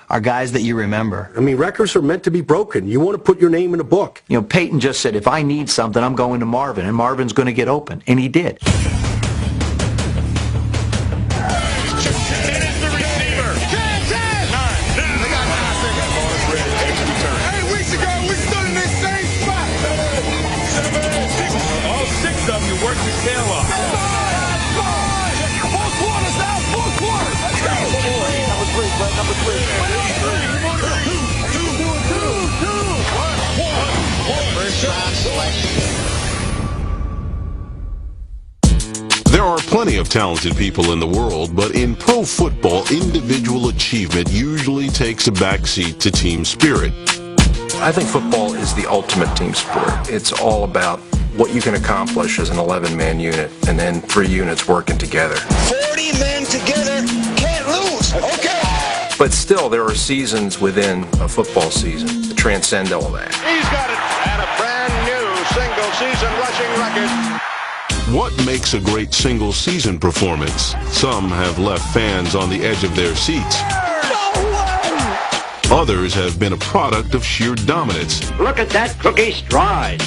are guys that you remember. I mean, records are meant to be broken. You want to put your name in a book. You know, Peyton just said, if I need something, I'm going to Marvin, and Marvin's going to get open. And he did. There are plenty of talented people in the world, but in pro football, individual achievement usually takes a backseat to team spirit. I think football is the ultimate team sport. It's all about what you can accomplish as an 11-man unit and then 3 units working together. 40 men together can't lose. Okay. But still, there are seasons within a football season that transcend all that. He's got it at a brand new single-season rushing record. What makes a great single-season performance? Some have left fans on the edge of their seats. Others have been a product of sheer dominance. Look at that cookie stride.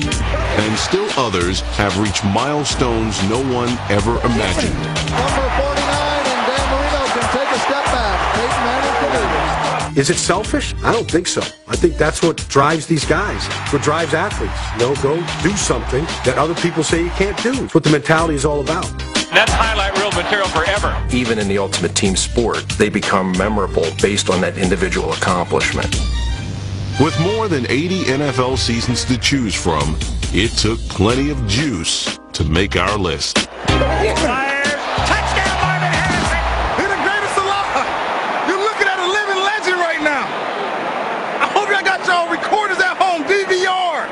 And still others have reached milestones no one ever imagined. Number 49, and Dan Marino can take a step back. Peyton Manning can lead it. Is it selfish? I don't think so. I think that's what drives these guys. What drives athletes. You know, go do something that other people say you can't do. It's what the mentality is all about. That's highlight reel material forever. Even in the ultimate team sport, they become memorable based on that individual accomplishment. With more than 80 NFL seasons to choose from, it took plenty of juice to make our list. Fires. Touchdown, Marvin Harrison. You're the greatest alive. You're looking at a living legend right now. I hope y'all got y'all recorders at home, DVR.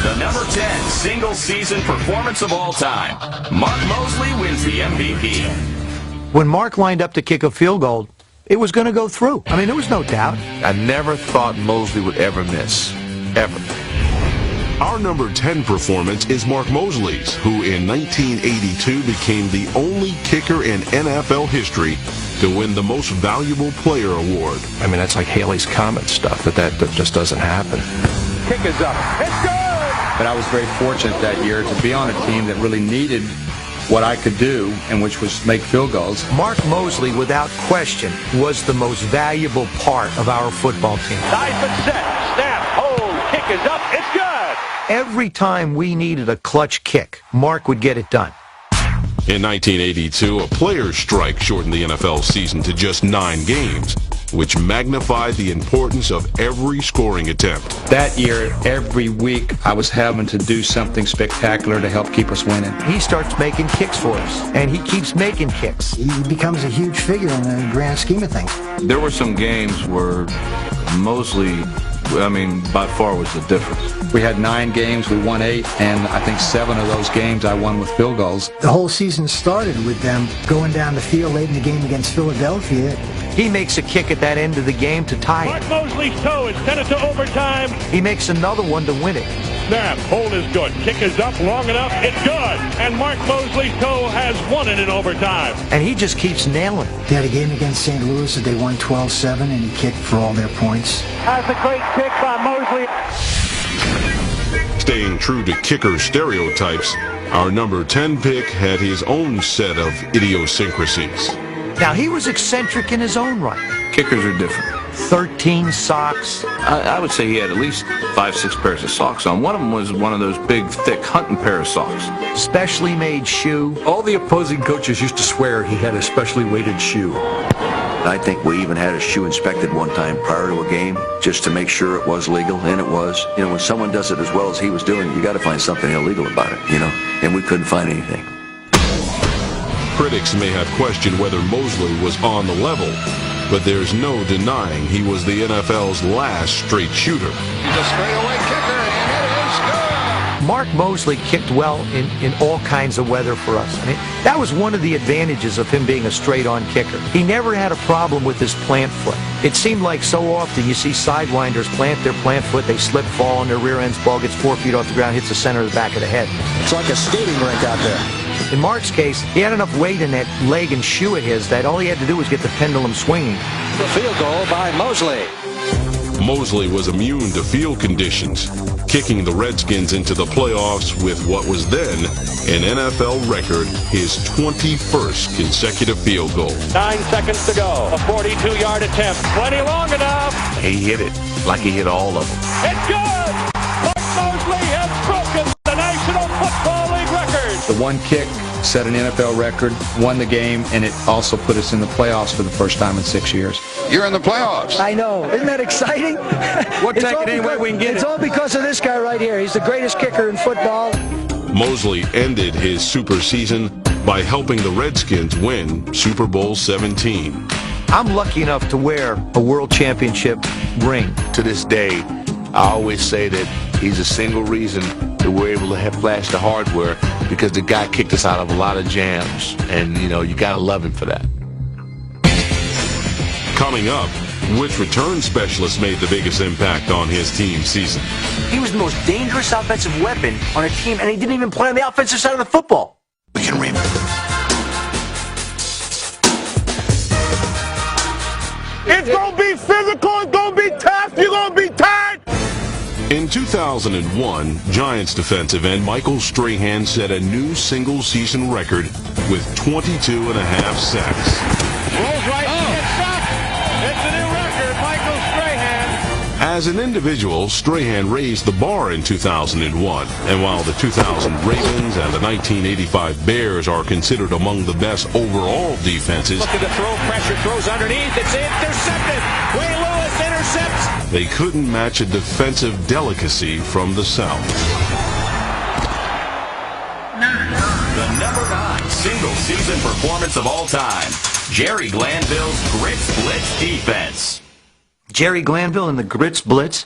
The number 10 single-season performance of all time. Mark Mosley wins the MVP. When Mark lined up to kick a field goal, it was going to go through. I mean, there was no doubt. I never thought Mosley would ever miss. Ever. Our number 10 performance is Mark Mosley's, who in 1982 became the only kicker in NFL history to win the Most Valuable Player award. I mean, that's like Halley's Comet stuff, but that just doesn't happen. Kick is up. It's good. But I was very fortunate that year to be on a team that really needed what I could do, and which was make field goals. Mark Mosley, without question, was the most valuable part of our football team. Nice and set. Snap. Hold. Kick is up. It's good. Every time we needed a clutch kick, Mark would get it done. In 1982, a player's strike shortened the NFL season to just 9 games, which magnified the importance of every scoring attempt. That year, every week, I was having to do something spectacular to help keep us winning. He starts making kicks for us, and he keeps making kicks. He becomes a huge figure in the grand scheme of things. There were some games where Mosley, by far was the difference. We had 9 games, we won 8, and I think 7 of those games I won with field goals. The whole season started with them going down the field late in the game against Philadelphia. He makes a kick at that end of the game to tie it. Mark Mosley's toe is sent it to overtime. He makes another one to win it. Snap. Hold is good. Kick is up long enough. It's good. And Mark Mosley's toe has won it in overtime. And he just keeps nailing it. They had a game against St. Louis that they won 12-7, and he kicked for all their points. That's a great kick by Mosley. Staying true to kicker stereotypes, our number 10 pick had his own set of idiosyncrasies. Now, he was eccentric in his own right. Kickers are different. 13 socks. I would say he had at least 5-6 pairs of socks on. One of them was one of those big, thick hunting pair of socks. Specially made shoe. All the opposing coaches used to swear he had a specially weighted shoe. I think we even had a shoe inspected one time prior to a game just to make sure it was legal, and it was. You know, when someone does it as well as he was doing, you got to find something illegal about it, you know, and we couldn't find anything. Critics may have questioned whether Mosley was on the level, but there's no denying he was the NFL's last straight shooter. He's a straightaway kicker, and it is good. Mark Mosley kicked well in all kinds of weather for us. I mean, that was one of the advantages of him being a straight-on kicker. He never had a problem with his plant foot. It seemed like so often you see sidewinders plant their plant foot, they slip, fall, and their rear end's ball gets 4 feet off the ground, hits the center of the back of the head. It's like a skating rink out there. In Mark's case, he had enough weight in that leg and shoe of his that all he had to do was get the pendulum swinging. The field goal by Mosley. Mosley was immune to field conditions, kicking the Redskins into the playoffs with what was then an NFL record, his 21st consecutive field goal. 9 seconds to go. A 42-yard attempt. Plenty long enough. He hit it like he hit all of them. It's good! Mark Mosley has broken the National Football League record. The one kick set an NFL record, won the game, and it also put us in the playoffs for the first time in 6 years. You're in the playoffs. I know. Isn't that exciting? We'll take it any way we can get It's it. all because of this guy right here. He's the greatest kicker in football. Mosley ended his super season by helping the Redskins win Super Bowl 17. I'm lucky enough to wear a world championship ring. To this day, I always say that he's a single reason that we're able to have flash the hardware, because the guy kicked us out of a lot of jams, and you gotta love him for that. Coming up, which return specialist made the biggest impact on his team's season? He was the most dangerous offensive weapon on a team, and he didn't even play on the offensive side of the football. We can remember. It's going to be physical. It's going to be tough. You're going to be tired. In 2001, Giants defensive end Michael Strahan set a new single-season record with 22 and a half sacks. Rolls right. It's stopped. It's a new record. Michael Strahan. As an individual, Strahan raised the bar in 2001, and while the 2000 Ravens and the 1985 Bears are considered among the best overall defenses, Look at the throw. Pressure throws underneath. It's intercepted. Ray Lewis intercepts. they couldn't match a defensive delicacy from the South. The number 9 single-season performance of all time, Jerry Glanville's Grits Blitz defense. Jerry Glanville and the Grits Blitz,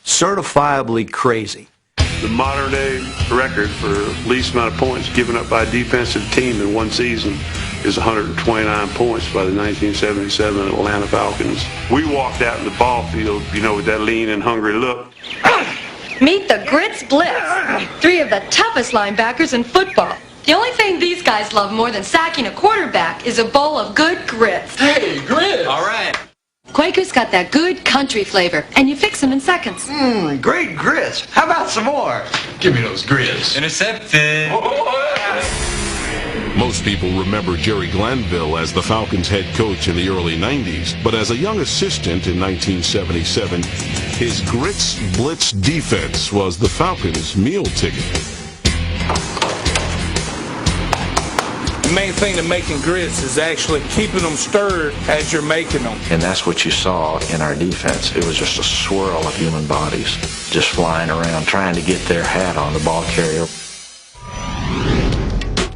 certifiably crazy. The modern-day record for least amount of points given up by a defensive team in one season is 129 points by the 1977 Atlanta Falcons. We walked out in the ball field, with that lean and hungry look. Meet the Grits Blitz, 3 of the toughest linebackers in football. The only thing these guys love more than sacking a quarterback is a bowl of good grits. Hey, grits! All right. Quaker's got that good country flavor, and you fix them in seconds. Great grits. How about some more? Give me those grits. Intercepted. Most people remember Jerry Glanville as the Falcons head coach in the early 90s, but as a young assistant in 1977, his Grits Blitz defense was the Falcons' meal ticket. The main thing to making grits is actually keeping them stirred as you're making them. And that's what you saw in our defense. It was just a swirl of human bodies just flying around trying to get their hat on the ball carrier.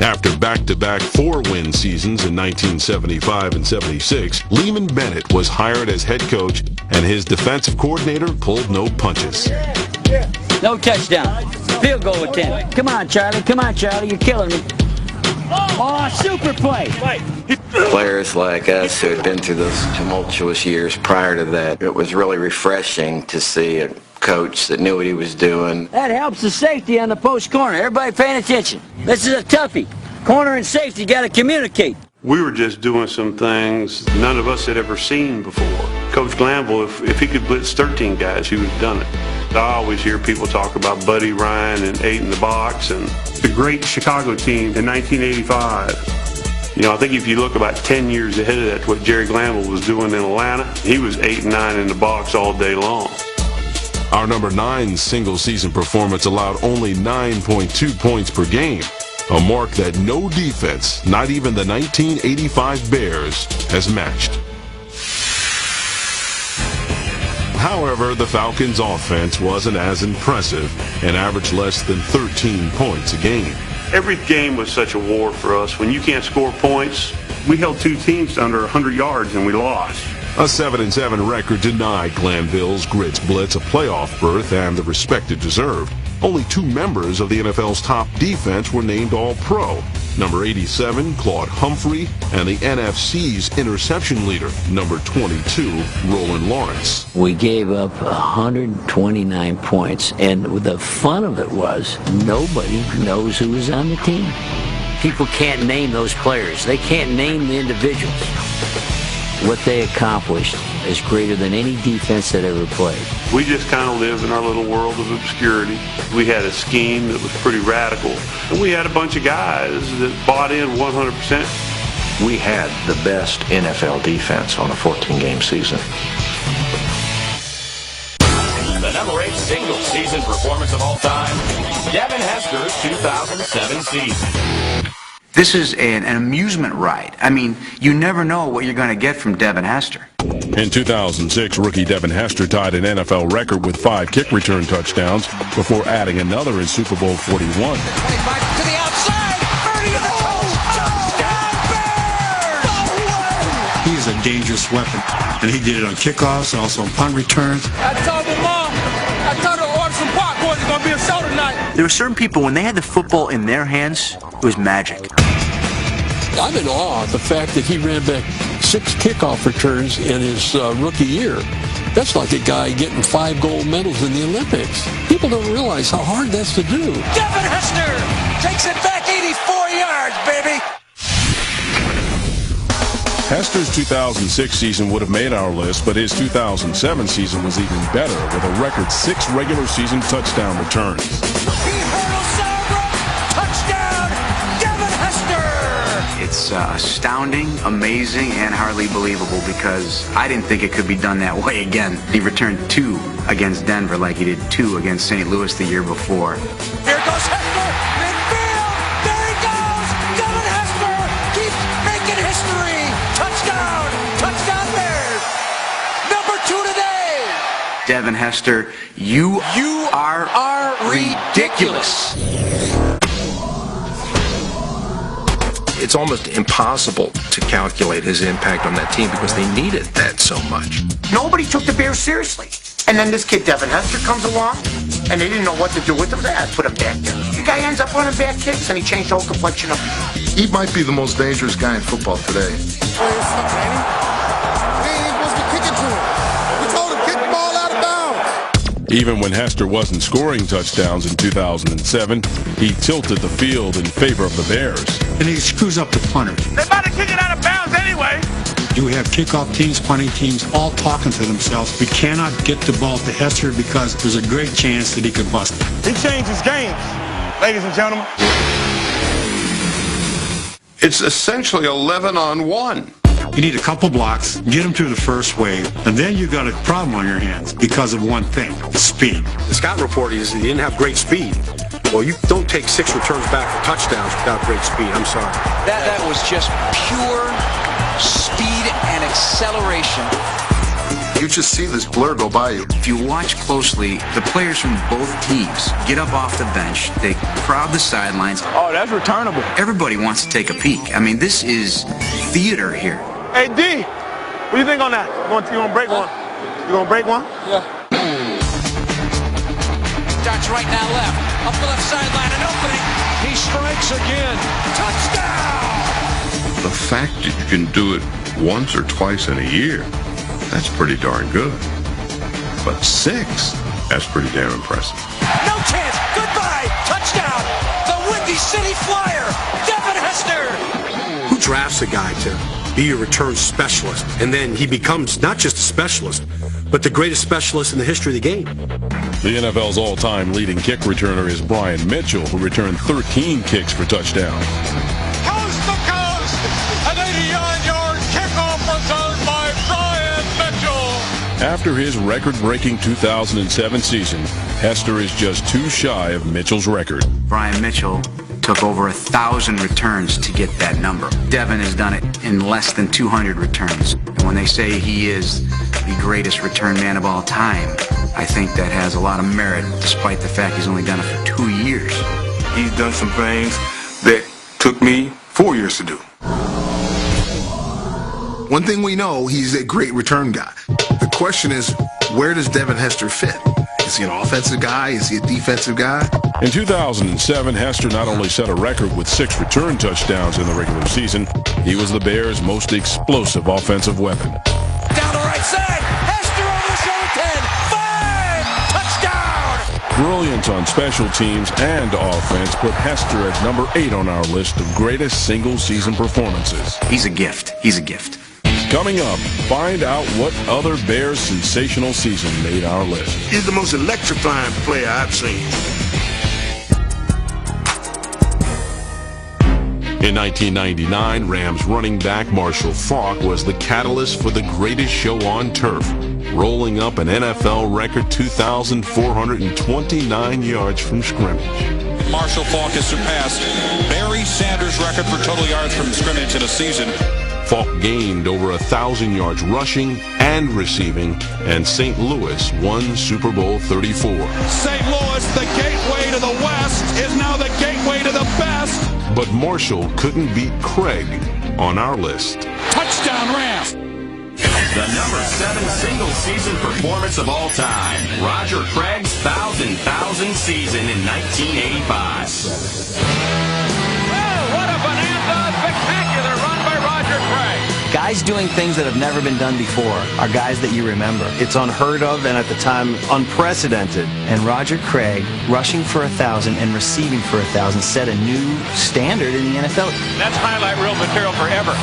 After back-to-back 4-win seasons in 1975 and 76, Lehman Bennett was hired as head coach, and his defensive coordinator pulled no punches. No touchdown. Field goal attempt. Come on, Charlie. Come on, Charlie. You're killing me. Oh, super play. Players like us who had been through those tumultuous years prior to that, it was really refreshing to see a coach that knew what he was doing. That helps the safety on the post corner. Everybody paying attention. This is a toughie. Corner and safety got to communicate. We were just doing some things none of us had ever seen before. Coach Glanville, if he could blitz 13 guys, he would have done it. I always hear people talk about Buddy Ryan and 8 in the box and the great Chicago team in 1985. I think if you look about 10 years ahead of that, what Jerry Glanville was doing in Atlanta, he was 8 and 9 in the box all day long. Our number 9 single-season performance allowed only 9.2 points per game, a mark that no defense, not even the 1985 Bears, has matched. However, the Falcons' offense wasn't as impressive and averaged less than 13 points a game. Every game was such a war for us. When you can't score points, we held 2 teams to under 100 yards and we lost. A 7-7 record denied Glanville's Grits Blitz a playoff berth and the respect it deserved. Only 2 members of the NFL's top defense were named All-Pro. Number 87, Claude Humphrey, and the NFC's interception leader, number 22, Roland Lawrence. We gave up 129 points, and the fun of it was nobody knows who was on the team. people can't name those players. They can't name the individuals. What they accomplished is greater than any defense that ever played. We just kind of lived in our little world of obscurity. We had a scheme that was pretty radical, and we had a bunch of guys that bought in 100%. We had the best NFL defense on a 14-game season. The number 8 single-season performance of all time, Devin Hester's 2007 season. This is an amusement ride. I mean, you never know what you're going to get from Devin Hester. In 2006, rookie Devin Hester tied an NFL record with 5 kick return touchdowns before adding another in Super Bowl 41. 25 to the outside. 30 to the touchdown. He is a dangerous weapon, and he did it on kickoffs and also on punt returns. I told him, Mom, I told her to order some popcorn. It's going to be a show tonight. There were certain people, when they had the football in their hands, it was magic. I'm in awe at the fact that he ran back 6 kickoff returns in his rookie year. That's like a guy getting 5 gold medals in the Olympics. People don't realize how hard that's to do. Devin Hester takes it back 84 yards, baby. Hester's 2006 season would have made our list, but his 2007 season was even better with a record 6 regular season touchdown returns. It's astounding, amazing, and hardly believable because I didn't think it could be done that way again. He returned 2 against Denver like he did 2 against St. Louis the year before. Here goes Hester, midfield, there he goes, Devin Hester keeps making history. Touchdown, touchdown Bears. Number 2 today. Devin Hester, you are ridiculous. It's almost impossible to calculate his impact on that team because they needed that so much. Nobody took the Bears seriously. And then this kid, Devin Hester, comes along, and they didn't know what to do with him. They had to put him back there. The guy ends up running back kicks, and he changed the whole complexion of the game. He might be the most dangerous guy in football today. Even when Hester wasn't scoring touchdowns in 2007, he tilted the field in favor of the Bears. And he screws up the punters. They're about to kick it out of bounds anyway. You have kickoff teams, punting teams, all talking to themselves. We cannot get the ball to Hester because there's a great chance that he could bust it. He changed his game, ladies and gentlemen. It's essentially 11-on-1. You need a couple blocks, get him through the first wave, and then you got a problem on your hands because of one thing, speed. The scout report is he didn't have great speed. Well, you don't take 6 returns back for touchdowns without great speed. I'm sorry. That was just pure speed and acceleration. You just see this blur go by you. If you watch closely, the players from both teams get up off the bench, they crowd the sidelines. Oh, that's returnable. Everybody wants to take a peek. I mean, this is theater here. Hey, D, what do you think on that? You gonna break one? You gonna break one? Yeah. Starts right now left. Up the left sideline, an opening. He strikes again. Touchdown! The fact that you can do it once or twice in a year, that's pretty darn good. But 6, that's pretty damn impressive. No chance. Goodbye. Touchdown. The Windy City Flyer, Devin Hester. Who drafts a guy to be a return specialist, and then he becomes not just a specialist, but the greatest specialist in the history of the game? The NFL's all-time leading kick returner is Brian Mitchell, who returned 13 kicks for touchdowns. Coast to coast, an 89-yard kickoff return by Brian Mitchell. After his record-breaking 2007 season, Hester is just 2 shy of Mitchell's record. Brian Mitchell took over 1,000 returns to get that number. Devin has done it in less than 200 returns. And when they say he is the greatest return man of all time, I think that has a lot of merit, despite the fact he's only done it for 2 years. He's done some things that took me 4 years to do. One thing we know, he's a great return guy. The question is, where does Devin Hester fit? Is he an offensive guy? Is he a defensive guy? In 2007, Hester not only set a record with 6 return touchdowns in the regular season, he was the Bears' most explosive offensive weapon. Down the right side, Hester over the shoulder 10, 5, touchdown! brilliance on special teams and offense put Hester at number 8 on our list of greatest single-season performances. He's a gift. He's a gift. Coming up, find out what other Bears' sensational season made our list. He's the most electrifying player I've seen. In 1999, Rams running back Marshall Faulk was the catalyst for the greatest show on turf, rolling up an NFL record 2,429 yards from scrimmage. Marshall Faulk has surpassed Barry Sanders' record for total yards from scrimmage in a season. Faulk gained over 1,000 yards rushing and receiving, and St. Louis won Super Bowl 34. St. Louis, the gateway to the West, is now the gateway to the best. But Marshall couldn't beat Craig on our list. Touchdown Rams. The number 7 single-season performance of all time, Roger Craig's 1,000 season in 1985. Oh, what a bonanza! Spectacular run by Roger Craig. Guys doing things that have never been done before are guys that you remember. It's unheard of and at the time unprecedented. And Roger Craig, rushing for 1,000 and receiving for 1,000, set a new standard in the NFL. That's highlight reel material forever.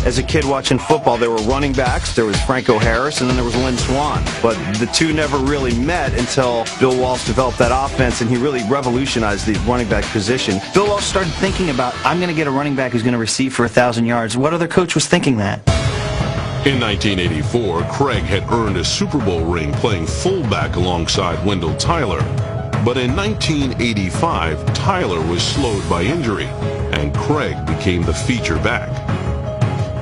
As a kid watching football, there were running backs, there was Franco Harris, and then there was Lynn Swann. But the two never really met until Bill Walsh developed that offense, and he really revolutionized the running back position. Bill Walsh started thinking about, I'm going to get a running back who's going to receive for 1,000 yards. What other coach was thinking that? In 1984, Craig had earned a Super Bowl ring playing fullback alongside Wendell Tyler. But in 1985, Tyler was slowed by injury, and Craig became the feature back.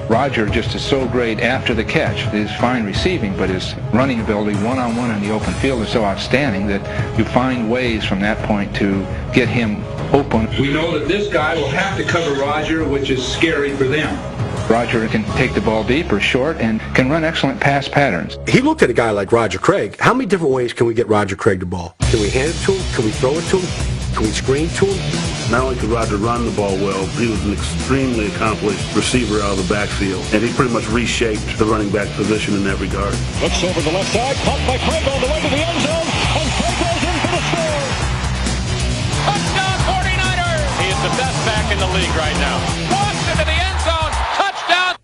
Roger just is so great after the catch. His fine receiving, but his running ability one-on-one in the open field is so outstanding that you find ways from that point to get him open. We know that this guy will have to cover Roger, which is scary for them. Roger can take the ball deep or short and can run excellent pass patterns. He looked at a guy like Roger Craig. How many different ways can we get Roger Craig the ball? Can we hand it to him? Can we throw it to him? Can we screen to him? Not only could Roger run the ball well, he was an extremely accomplished receiver out of the backfield, and he pretty much reshaped the running back position in that regard. Looks over the left side, caught by Craig on the way to the end zone, and Craig goes in for the score. Touchdown 49ers! He is the best back in the league right now. Walks into the end zone. Touchdown!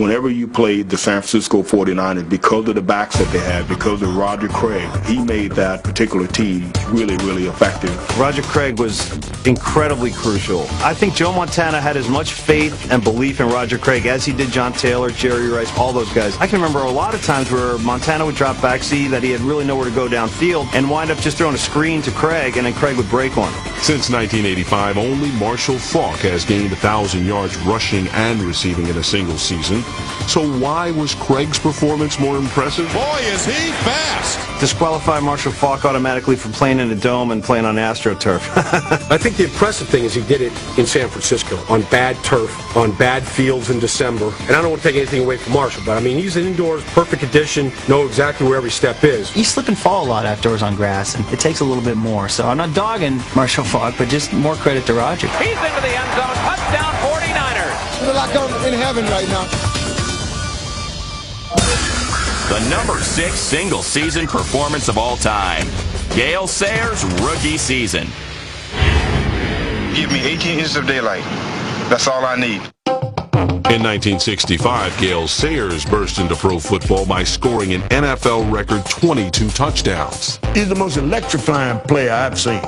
Whenever you played the San Francisco 49ers, because of the backs that they had, because of Roger Craig, he made that particular team really, really effective. Roger Craig was incredibly crucial. I think Joe Montana had as much faith and belief in Roger Craig as he did John Taylor, Jerry Rice, all those guys. I can remember a lot of times where Montana would drop back, see that he had really nowhere to go downfield, and wind up just throwing a screen to Craig, and then Craig would break on him. Since 1985, only Marshall Faulk has gained 1,000 yards rushing and receiving in a single season. So why was Craig's performance more impressive? Boy, is he fast! Disqualify Marshall Faulk automatically from playing in a dome and playing on AstroTurf. I think the impressive thing is he did it in San Francisco, on bad turf, on bad fields in December. And I don't want to take anything away from Marshall, but I mean, he's in indoors, perfect condition, know exactly where every step is. You slip and fall a lot outdoors on grass, and it takes a little bit more. So I'm not dogging Marshall Faulk, but just more credit to Roger. He's into the end zone. Touchdown 49ers! They're like in heaven right now. The number 6 single-season performance of all time, Gale Sayers' rookie season. Give me 18 inches of daylight. That's all I need. In 1965, Gale Sayers burst into pro football by scoring an NFL record 22 touchdowns. He's the most electrifying player I've seen.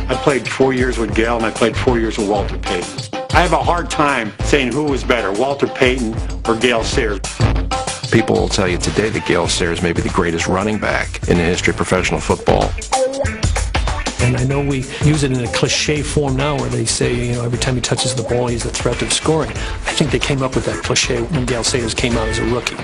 I played 4 years with Gale, and I played 4 years with Walter Payton. I have a hard time saying who was better, Walter Payton or Gale Sayers. People will tell you today that Gale Sayers may be the greatest running back in the history of professional football. And I know we use it in a cliche form now where they say, you know, every time he touches the ball, he's a threat of scoring. I think they came up with that cliche when Gale Sayers came out as a rookie.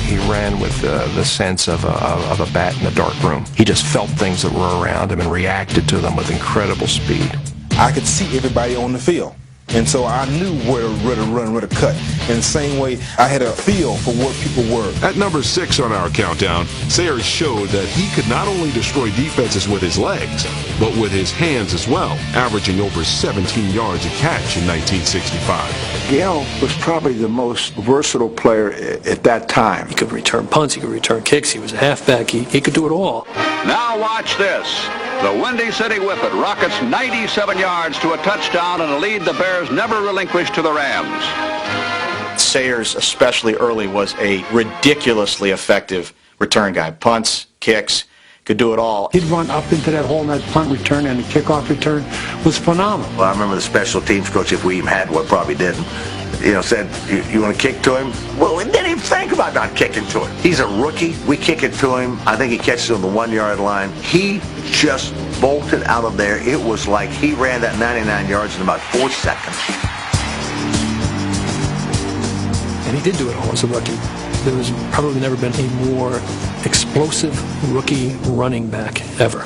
He ran with the sense of a bat in a dark room. He just felt things that were around him and reacted to them with incredible speed. I could see everybody on the field. And so I knew where to run, where to cut. In the same way, I had a feel for where people were. At number 6 on our countdown, Sayers showed that he could not only destroy defenses with his legs, but with his hands as well, averaging over 17 yards a catch in 1965. Gail was probably the most versatile player at that time. He could return punts, he could return kicks, he was a halfback, he could do it all. Now watch this. The Windy City Whippet rockets 97 yards to a touchdown and a lead the Bears never relinquished to the Rams. Sayers, especially early, was a ridiculously effective return guy. Punts, kicks, could do it all. He'd run up into that hole in that punt return, and the kickoff return was phenomenal. Well, I remember the special teams coach, if we even had one, probably didn't, said, you want to kick to him? Well, we didn't even think about not kicking to him. He's a rookie. We kick it to him. I think he catches it on the 1-yard line. He just bolted out of there. It was like he ran that 99 yards in about 4 seconds. And he did do it all as a rookie. There was probably never been a more explosive rookie running back ever.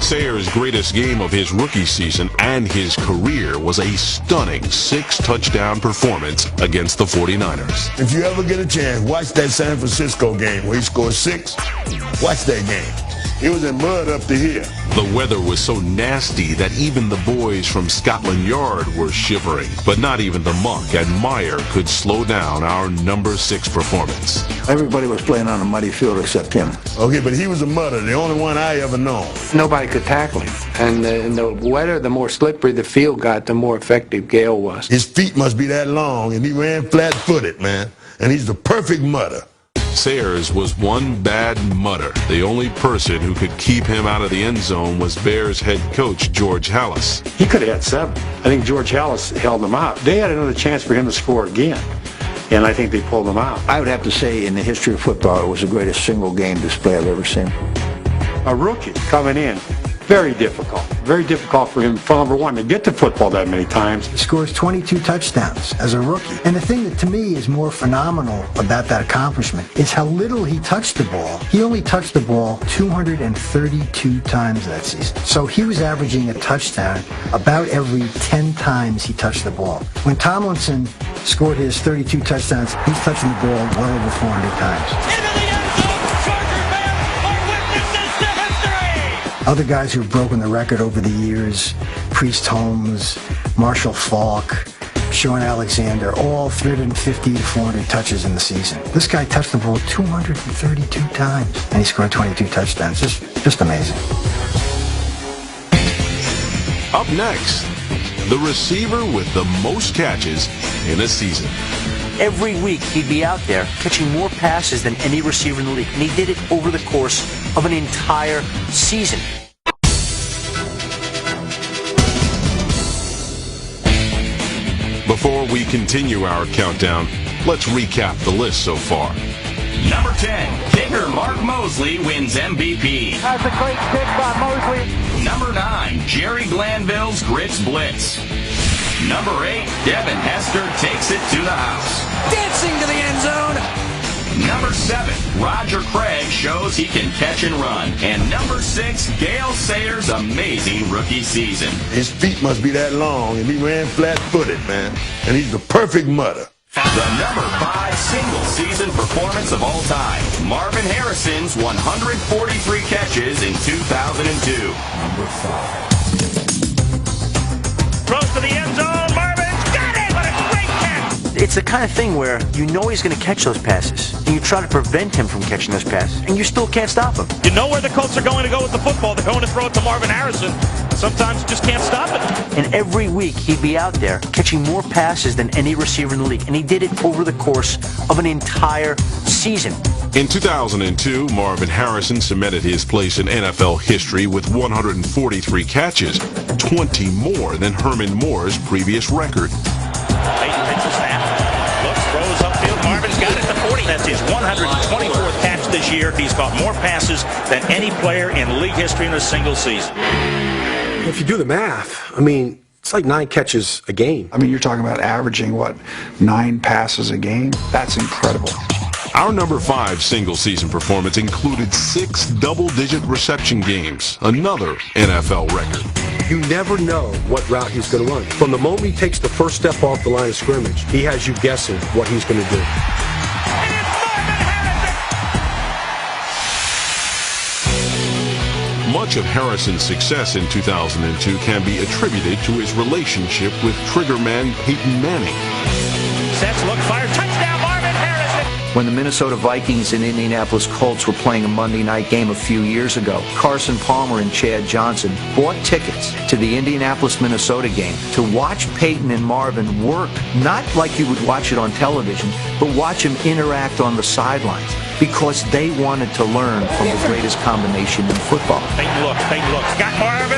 Sayers' greatest game of his rookie season and his career was a stunning 6-touchdown performance against the 49ers. If you ever get a chance, watch that San Francisco game where he scored 6. Watch that game. It was in mud up to here. The weather was so nasty that even the boys from Scotland Yard were shivering. But not even the muck and mire could slow down our number 6 performance. Everybody was playing on a muddy field except him. Okay, but he was a mudder, the only one I ever known. Nobody could tackle him. And the wetter, the more slippery the field got, the more effective Gale was. His feet must be that long, and he ran flat-footed, man. And he's the perfect mudder. Sayers was one bad mudder. The only person who could keep him out of the end zone was Bears head coach George Halas. He could have had 7. I think George Halas held him out. They had another chance for him to score again, and I think they pulled him out. I would have to say in the history of football, it was the greatest single game display I've ever seen. A rookie coming in, very difficult. Very difficult for him, for number one, to get to football that many times. He scores 22 touchdowns as a rookie. And the thing that to me is more phenomenal about that accomplishment is how little he touched the ball. He only touched the ball 232 times that season. So he was averaging a touchdown about every 10 times he touched the ball. When Tomlinson scored his 32 touchdowns, he's touching the ball well over 400 times. Other guys who've broken the record over the years, Priest Holmes, Marshall Faulk, Sean Alexander, all 350 to 400 touches in the season. This guy touched the ball 232 times, and he scored 22 touchdowns. Just amazing. Up next, the receiver with the most catches in a season. Every week he'd be out there catching more passes than any receiver in the league, and he did it over the course of an entire season. Before we continue our countdown, let's recap the list so far. Number 10, kicker Mark Mosley wins MVP. That's a great kick by Mosley. Number 9, Jerry Glanville's Grits Blitz. Number 8, Devin Hester takes it to the house. Dancing to the end zone. Number 7, Roger Craig shows he can catch and run. And number 6, Gale Sayers' amazing rookie season. His feet must be that long, and he ran flat-footed, man. And he's the perfect mudder. The number 5 single-season performance of all time, Marvin Harrison's 143 catches in 2002. Number 5. Throws to the end zone. Marvin's got it. What a great catch. It's the kind of thing where you know he's going to catch those passes, and you try to prevent him from catching those passes, and you still can't stop him. You know where the Colts are going to go with the football. They're going to throw it to Marvin Harrison. Sometimes you just can't stop it. And every week he'd be out there catching more passes than any receiver in the league, and he did it over the course of an entire season. In 2002, Marvin Harrison cemented his place in NFL history with 143 catches, 20 more than Herman Moore's previous record. Peyton takes a snap, looks, throws upfield. Marvin's got it to 40. That's his 124th catch this year. He's caught more passes than any player in league history in a single season. If you do the math, I mean, it's like 9 catches a game. I mean, you're talking about averaging, 9 passes a game? That's incredible. Our number 5 single-season performance included 6 double-digit reception games, another NFL record. You never know what route he's going to run. From the moment he takes the first step off the line of scrimmage, he has you guessing what he's going to do. Much of Harrison's success in 2002 can be attributed to his relationship with triggerman Peyton Manning. Sets, look, fire, touchdown, Marvin Harrison! When the Minnesota Vikings and Indianapolis Colts were playing a Monday night game a few years ago, Carson Palmer and Chad Johnson bought tickets to the Indianapolis-Minnesota game to watch Peyton and Marvin work, not like you would watch it on television, but watch them interact on the sidelines, because they wanted to learn from the greatest combination in football. Peyton looks, got Marvin,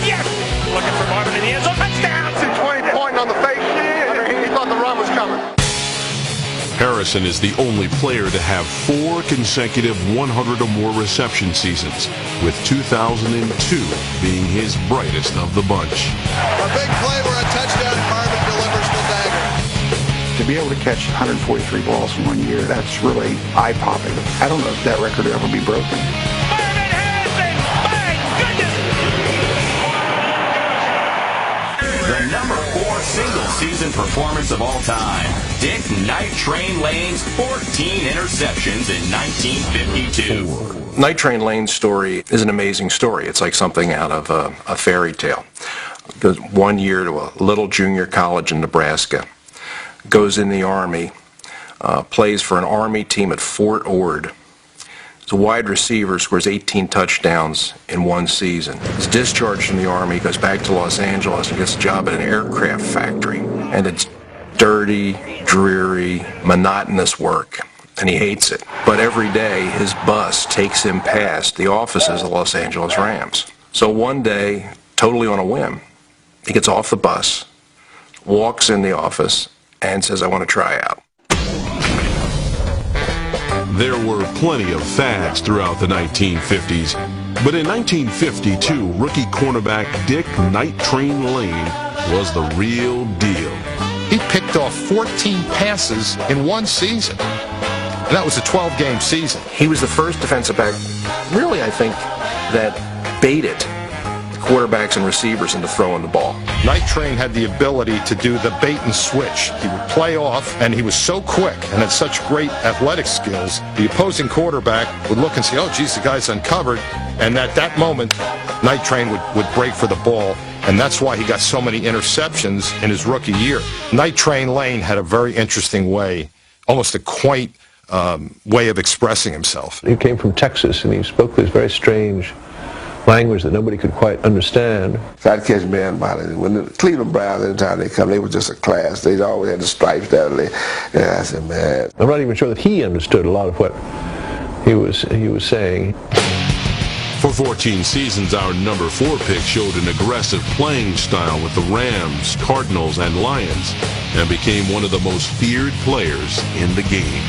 yes! Looking for Marvin in the end zone, touchdown! 20-point on the fake, he thought the run was coming. Harrison is the only player to have 4 consecutive 100 or more reception seasons, with 2002 being his brightest of the bunch. A big play where a touchdown, Marvin delivers the dagger. To be able to catch 143 balls in 1 year, that's really eye-popping. I don't know if that record will ever be broken. Marvin Harrison! My goodness! The number 4 single-season performance of all time. Dick Night Train Lane's 14 interceptions in 1952. Night Train Lane's story is an amazing story. It's like something out of a fairy tale. Goes 1 year to a little junior college in Nebraska. Goes in the Army, plays for an Army team at Fort Ord. He's a wide receiver, scores 18 touchdowns in 1 season. He's discharged from the Army, goes back to Los Angeles and gets a job at an aircraft factory. And it's dirty, dreary, monotonous work, and he hates it. But every day, his bus takes him past the offices of Los Angeles Rams. So one day, totally on a whim, he gets off the bus, walks in the office, and says, I want to try out. There were plenty of fads throughout the 1950s, but in 1952, rookie cornerback Dick Night Train Lane was the real deal. He picked off 14 passes in 1 season, and that was a 12-game season. He was the first defensive back, really, I think, that baited quarterbacks and receivers into throwing the ball. Night Train had the ability to do the bait and switch. He would play off, and he was so quick and had such great athletic skills, the opposing quarterback would look and say, oh, geez, the guy's uncovered, and at that moment, Night Train would break for the ball, and that's why he got so many interceptions in his rookie year. Night Train Lane had a very interesting way, almost a quaint way of expressing himself. He came from Texas, and he spoke this very strange language that nobody could quite understand. So I'd catch man bodies. When the Cleveland Browns, every time they come, they were just a class. They always had the stripes down there. And I said, man. I'm not even sure that he understood a lot of what he was saying. For 14 seasons, our number 4 pick showed an aggressive playing style with the Rams, Cardinals, and Lions, and became one of the most feared players in the game.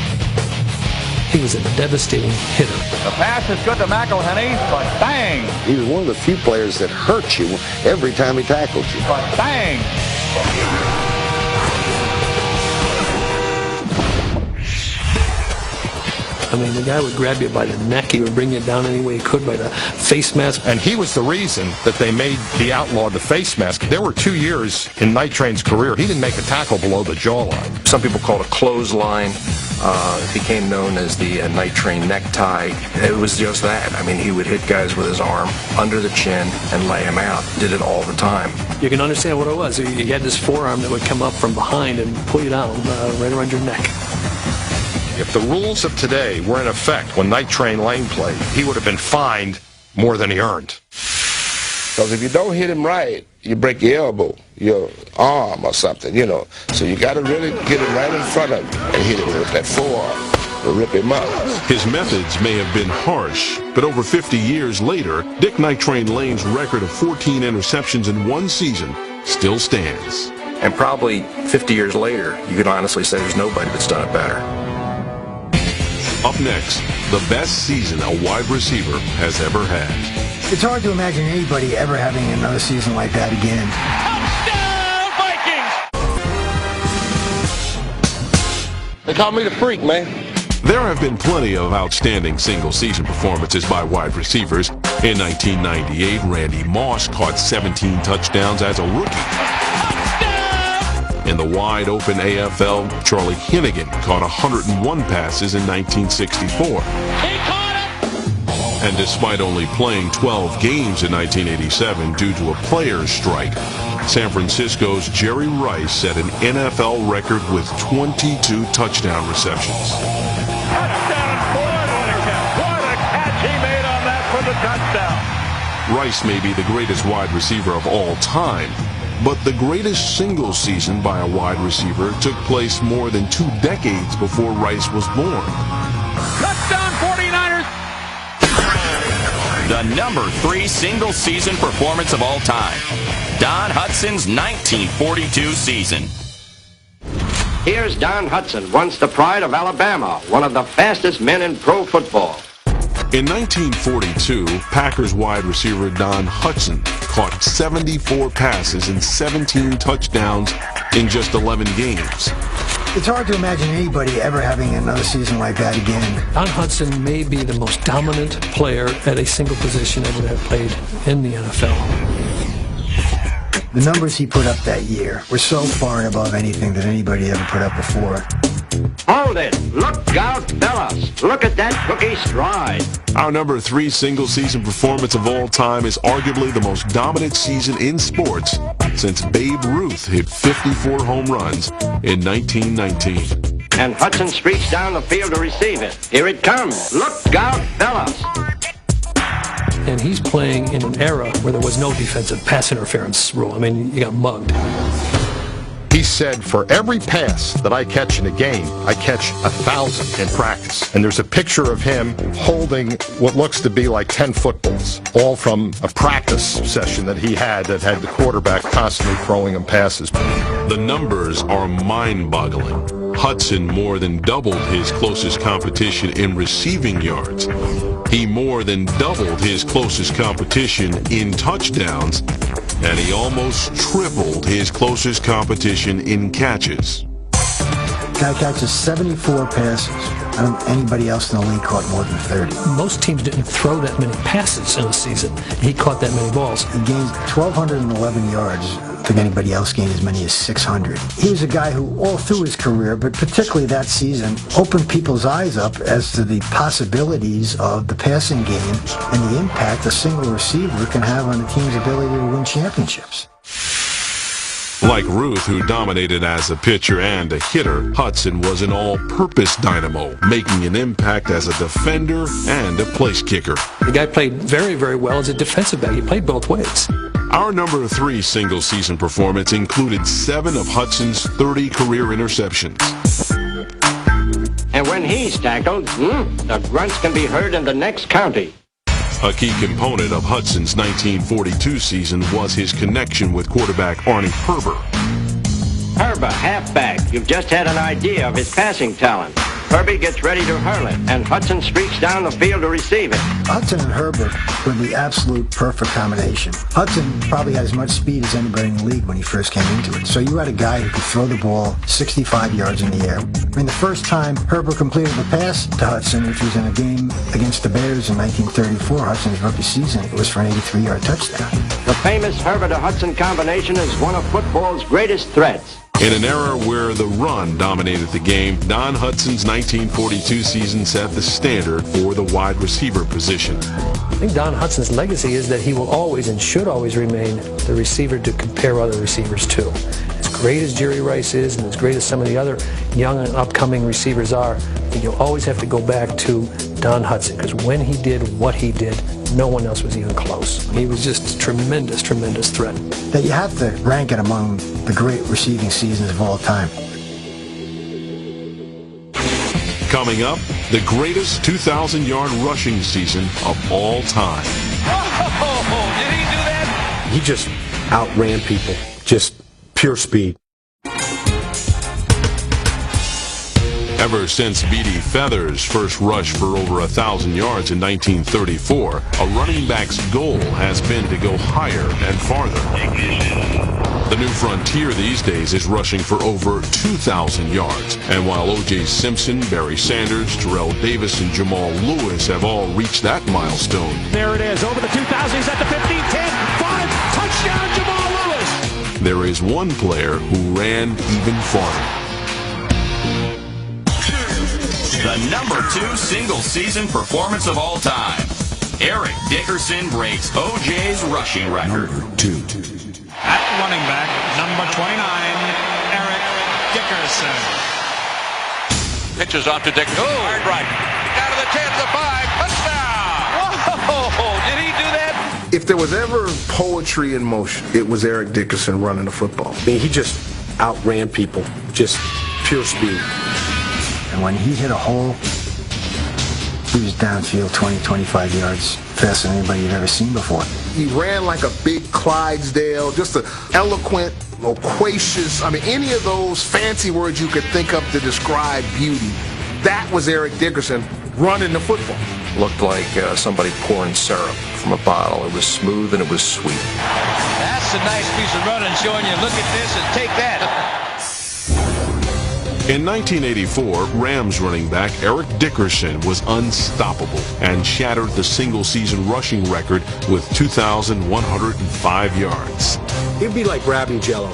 He was a devastating hitter. The pass is good to McElhenney, but bang! He was one of the few players that hurt you every time he tackled you. But bang! I mean, the guy would grab you by the neck. He would bring you down any way he could by the face mask. And he was the reason that they made the outlaw the face mask. There were 2 years in Night Train's career, he didn't make a tackle below the jawline. Some people call it a clothesline. It became known as the Night Train necktie. It was just that. I mean, he would hit guys with his arm under the chin and lay them out. Did it all the time. You can understand what it was. He had this forearm that would come up from behind and pull you down right around your neck. If the rules of today were in effect when Night Train Lane played, he would have been fined more than he earned. Because if you don't hit him right, you break your elbow, your arm or something, you know. So you got to really get him right in front of him and hit him with that forearm to rip him up. His methods may have been harsh, but over 50 years later, Dick Night Train Lane's record of 14 interceptions in 1 season still stands. And probably 50 years later, you could honestly say there's nobody that's done it better. Up next, the best season a wide receiver has ever had. It's hard to imagine anybody ever having another season like that again. They call me the freak, man. There have been plenty of outstanding single-season performances by wide receivers, In 1998, Randy Moss caught 17 touchdowns as a rookie. In the wide-open AFL, Charlie Hennigan caught 101 passes in 1964. And despite only playing 12 games in 1987 due to a players' strike, San Francisco's Jerry Rice set an NFL record with 22 touchdown receptions. Touchdown, Floyd, what a catch he made on that for the touchdown. Rice may be the greatest wide receiver of all time, but the greatest single season by a wide receiver took place more than 2 decades before Rice was born. Touchdown, 49ers! The number 3 single-season performance of all time. Don Hutson's 1942 season. Here's Don Hutson, once the pride of Alabama, one of the fastest men in pro football. In 1942, Packers wide receiver Don Hutson caught 74 passes and 17 touchdowns in just 11 games. It's hard to imagine anybody ever having another season like that again. Don Hutson may be the most dominant player at a single position ever to have played in the NFL. The numbers he put up that year were so far and above anything that anybody ever put up before. Hold it! Look out, fellas! Look at that rookie stride! Our number 3 single-season performance of all time is arguably the most dominant season in sports since Babe Ruth hit 54 home runs in 1919. And Hutson streaks down the field to receive it. Here it comes! Look out, fellas! And he's playing in an era where there was no defensive pass interference rule. I mean, you got mugged. He said, for every pass that I catch in a game, I catch 1,000 in practice. And there's a picture of him holding what looks to be like 10 footballs, all from a practice session that he had that had the quarterback constantly throwing him passes. The numbers are mind-boggling. Hutson more than doubled his closest competition in receiving yards. He more than doubled his closest competition in touchdowns, and he almost tripled his closest competition in catches. Guy catches 74 passes. I don't think anybody else in the league caught more than 30. Most teams didn't throw that many passes in a season. He caught that many balls. He gained 1,211 yards. I think anybody else gained as many as 600. He was a guy who, all through his career, but particularly that season, opened people's eyes up as to the possibilities of the passing game and the impact a single receiver can have on a team's ability to win championships. Like Ruth, who dominated as a pitcher and a hitter, Hutson was an all-purpose dynamo, making an impact as a defender and a place kicker. The guy played very, very well as a defensive back. He played both ways. Our number 3 single-season performance included 7 of Hutson's 30 career interceptions. And when he's tackled, the grunts can be heard in the next county. A key component of Hutson's 1942 season was his connection with quarterback Arnie Herber. Herber, halfback. You've just had an idea of his passing talent. Herbie gets ready to hurl it, and Hutson streaks down the field to receive it. Hutson and Herbert were the absolute perfect combination. Hutson probably had as much speed as anybody in the league when he first came into it. So you had a guy who could throw the ball 65 yards in the air. I mean, the first time Herbert completed the pass to Hutson, which was in a game against the Bears in 1934, Hutson's rookie season, it was for an 83-yard touchdown. The famous Herbert to Hutson combination is one of football's greatest threats. In an era where the run dominated the game, Don Hutson's 1942 season set the standard for the wide receiver position. I think Don Hutson's legacy is that he will always and should always remain the receiver to compare other receivers to. As great as Jerry Rice is and as great as some of the other young and upcoming receivers are, I think you'll always have to go back to Don Hutson, because when he did what he did, no one else was even close. He was just a tremendous, tremendous threat. That you have to rank it among the great receiving seasons of all time. Coming up, the greatest 2,000-yard rushing season of all time. Oh, did he do that? He just outran people. Just pure speed. Ever since B.D. Feathers' first rush for over 1,000 yards in 1934, a running back's goal has been to go higher and farther. The new frontier these days is rushing for over 2,000 yards. And while O.J. Simpson, Barry Sanders, Terrell Davis, and Jamal Lewis have all reached that milestone, There it is, over the 2,000, he's at the 15, 10, 5, touchdown Jamal Lewis! there is one player who ran even farther. The number 2 single-season performance of all time. Eric Dickerson breaks O.J.'s rushing record. Number 2. At running back, number 29, Eric Dickerson. Pitches off to Dickerson. Hard right. Down to the 10, the 5. Touchdown! Whoa! Did he do that? If there was ever poetry in motion, it was Eric Dickerson running the football. I mean, he just outran people, just pure speed. And when he hit a hole, he was downfield 20, 25 yards faster than anybody you'd ever seen before. He ran like a big Clydesdale, just an eloquent, loquacious, any of those fancy words you could think of to describe beauty. That was Eric Dickerson running the football. Looked like somebody pouring syrup from a bottle. It was smooth and it was sweet. That's a nice piece of running, showing you, look at this and take that. In 1984, Rams running back Eric Dickerson was unstoppable and shattered the single-season rushing record with 2,105 yards. It'd be like grabbing Jell-O.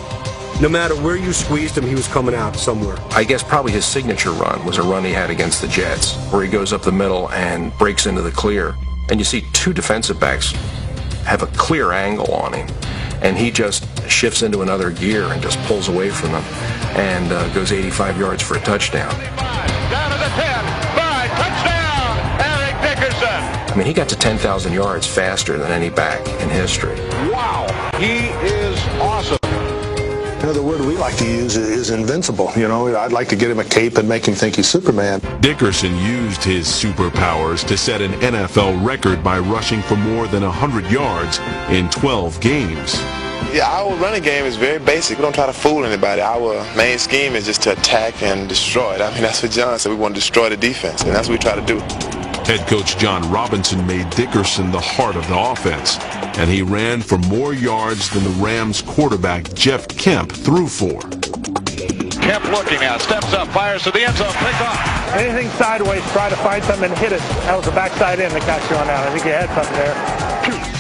No matter where you squeezed him, he was coming out somewhere. I guess probably his signature run was a run he had against the Jets, where he goes up the middle and breaks into the clear. And you see two defensive backs have a clear angle on him, and he just shifts into another gear and just pulls away from them and goes 85 yards for a touchdown. Down to the 10, 5, touchdown! Eric Dickerson! I mean, he got to 10,000 yards faster than any back in history. Wow! He is awesome. The word we like to use is invincible. I'd like to get him a cape and make him think he's Superman. Dickerson used his superpowers to set an NFL record by rushing for more than 100 yards in 12 games. Yeah, our running game is very basic. We don't try to fool anybody. Our main scheme is just to attack and destroy it. That's what John said. We want to destroy the defense, and that's what we try to do. Head coach John Robinson made Dickerson the heart of the offense, and he ran for more yards than the Rams quarterback Jeff Kemp threw for. Kemp looking now, steps up, fires to the end zone, pick off. Anything sideways, try to find something and hit it. That was the backside end that got you on out. I think you had something there.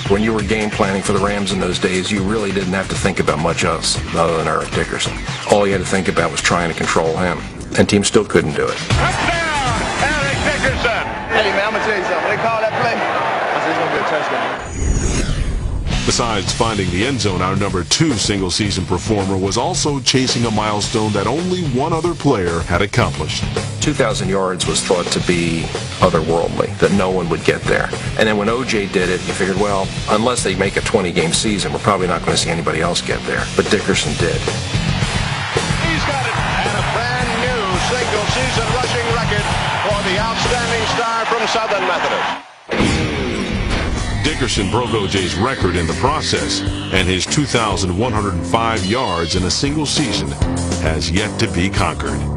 When you were game planning for the Rams in those days, you really didn't have to think about much else other than Eric Dickerson. All you had to think about was trying to control him, and teams still couldn't do it. Touchdown, Eric Dickerson! Hey, man, I'm going to tell you something. When they call that play, I said it's going to be a touchdown. Besides finding the end zone, our number 2 single-season performer was also chasing a milestone that only one other player had accomplished. 2,000 yards was thought to be otherworldly, that no one would get there. And then when O.J. did it, you figured, well, unless they make a 20-game season, we're probably not going to see anybody else get there. But Dickerson did. He's got it, and a brand new single-season rushing record for the outstanding star from Southern Methodist. Dickerson broke O.J.'s record in the process, and his 2,105 yards in a single season has yet to be conquered. 15, he's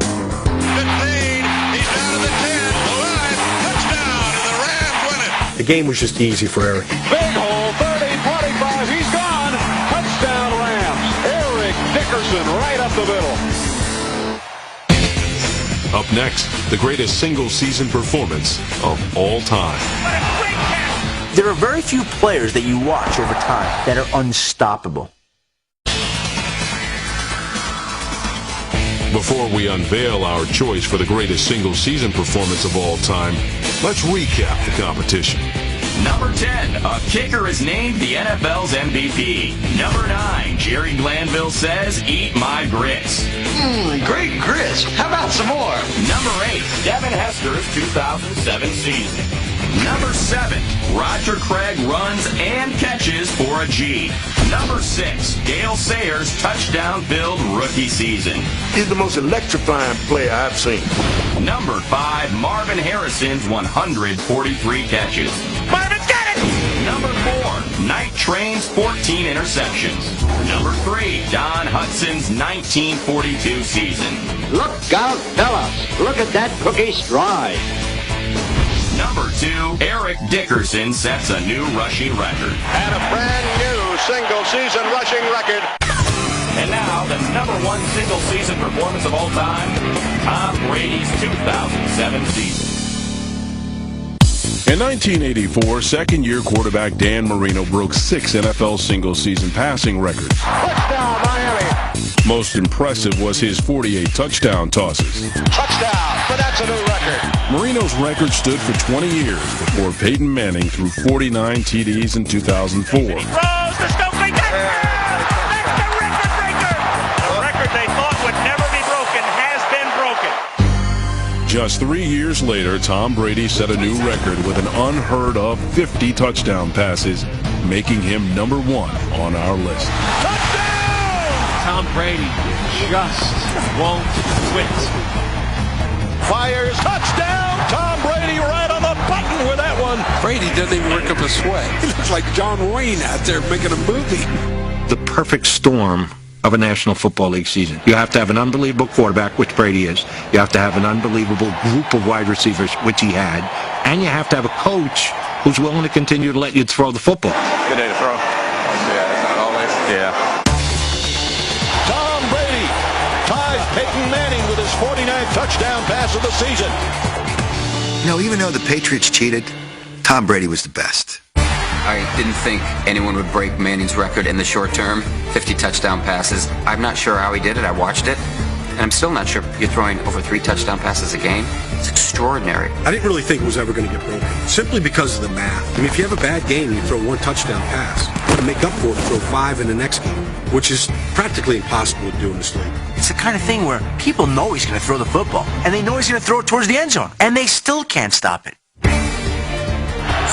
down to the 10, the line, touchdown, and the Rams win it. The game was just easy for Eric. Big hole, 30, 25, he's gone. Touchdown Rams. Eric Dickerson right up the middle. Up next, the greatest single-season performance of all time. There are very few players that you watch over time that are unstoppable. Before we unveil our choice for the greatest single-season performance of all time, let's recap the competition. Number 10, a kicker is named the NFL's MVP. Number 9, Jerry Glanville says, eat my grits. Great grits. How about some more? Number 8, Devin Hester's 2007 season. Number 7, Roger Craig runs and catches for a G. Number 6, Gale Sayers touchdown-filled rookie season. He's the most electrifying player I've seen. Number 5, Marvin Harrison's 143 catches. Marvin's got it! Number 4, Night Train's 14 interceptions. Number 3, Don Hudson's 1942 season. Look out, fellas. Look at that cookie stride. Number 2, Eric Dickerson sets a new rushing record. And a brand new single-season rushing record. the #1 single-season performance of all time, Tom Brady's 2007 season. In 1984, second-year quarterback Dan Marino broke 6 NFL single-season passing records. Touchdown, Miami. Most impressive was his 48 touchdown tosses. Touchdown, but that's a new record. Marino's record stood for 20 years before Peyton Manning threw 49 TDs in 2004. He throws to Stokely. That's the record breaker. The record they thought would never be broken has been broken. Just 3 years later, Tom Brady set a new record with an unheard of 50 touchdown passes, making him #1 on our list. Tom Brady just won't quit. Fires, touchdown! Tom Brady right on the button with that one. Brady doesn't even work up a sweat. He looks like John Wayne out there making a movie. The perfect storm of a National Football League season. You have to have an unbelievable quarterback, which Brady is. You have to have an unbelievable group of wide receivers, which he had. And you have to have a coach who's willing to continue to let you throw the football. Good day to throw. Yeah, that's not always. Yeah. Tom Brady ties Peyton Manning with his 49th touchdown pass of the season. You know, even though the Patriots cheated, Tom Brady was the best. I didn't think anyone would break Manning's record in the short term, 50 touchdown passes. I'm not sure how he did it. I watched it, and I'm still not sure you're throwing over 3 touchdown passes a game. It's extraordinary. I didn't really think it was ever going to get broken, simply because of the math. I mean, if you have a bad game and you throw 1 touchdown pass, you make up for it and throw 5 in the next game, which is practically impossible to do in this league. It's the kind of thing where people know he's going to throw the football, and they know he's going to throw it towards the end zone, and they still can't stop it.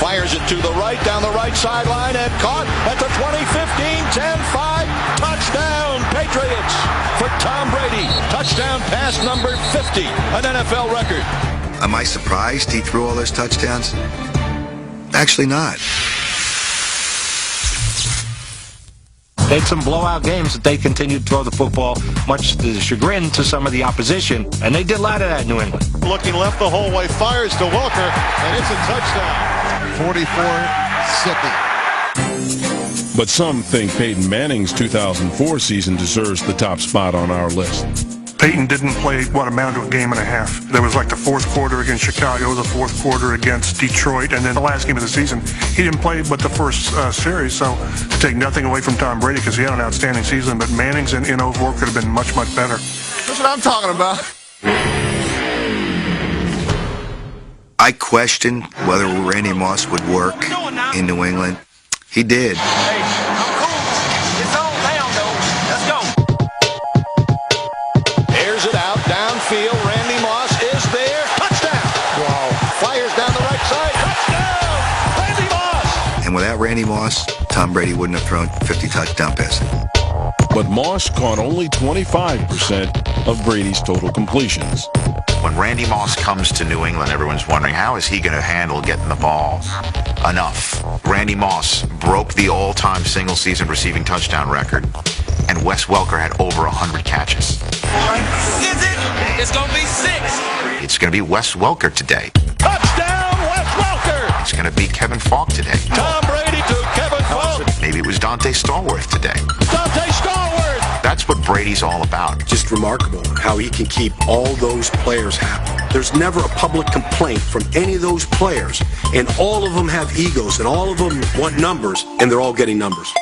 Fires it to the right, down the right sideline, and caught at the 20-15, 10-5. Touchdown, Patriots for Tom Brady. Touchdown pass number 50, an NFL record. Am I surprised he threw all those touchdowns? Actually not. They had some blowout games that they continued to throw the football, much to the chagrin to some of the opposition, and they did a lot of that in New England. Looking left the whole way, fires to Welker, and it's a touchdown. 44-Sippy. But some think Peyton Manning's 2004 season deserves the top spot on our list. Peyton didn't play what amounted to a game and a half. There was like the fourth quarter against Chicago, the fourth quarter against Detroit, and then the last game of the season. He didn't play but the first series, so to take nothing away from Tom Brady because he had an outstanding season, but Manning's in 04 could have been much, much better. That's what I'm talking about. I questioned whether Randy Moss would work in New England. He did. Airs it out, downfield, Randy Moss is there, touchdown! Wow. Fires down the right side, touchdown! Randy Moss! And without Randy Moss, Tom Brady wouldn't have thrown 50 touchdown passes. But Moss caught only 25% of Brady's total completions. When Randy Moss comes to New England, everyone's wondering, how is he going to handle getting the ball enough? Randy Moss broke the all-time single-season receiving touchdown record, and Wes Welker had over 100 catches. Is it? It's going to be 6. It's going to be Wes Welker today. Touchdown, Wes Welker! It's going to be Kevin Falk today. Tom Brady to Kevin Falk. Maybe it was Dante Stallworth today. Dante Stallworth! That's what Brady's all about. Just remarkable how he can keep all those players happy. There's never a public complaint from any of those players, and all of them have egos, and all of them want numbers, and they're all getting numbers.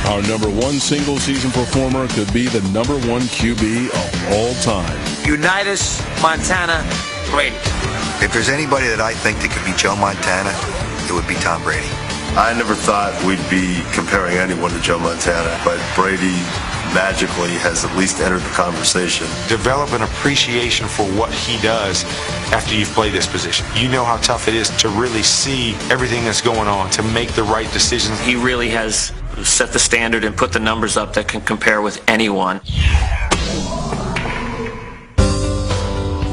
Our #1 single-season performer could be the #1 QB of all time. Unitas, Montana, Brady. If there's anybody that I think that could be Joe Montana, it would be Tom Brady. I never thought we'd be comparing anyone to Joe Montana, but Brady magically has at least entered the conversation. Develop an appreciation for what he does after you've played this position. You know how tough it is to really see everything that's going on, to make the right decisions. He really has set the standard and put the numbers up that can compare with anyone.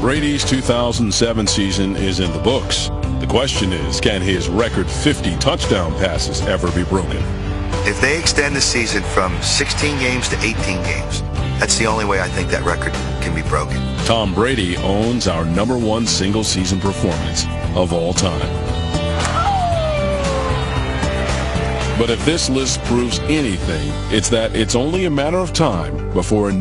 Brady's 2007 season is in the books. The question is, can his record 50 touchdown passes ever be broken? If they extend the season from 16 games to 18 games, that's the only way I think that record can be broken. Tom Brady owns our #1 single-season performance of all time. But if this list proves anything, it's that it's only a matter of time before another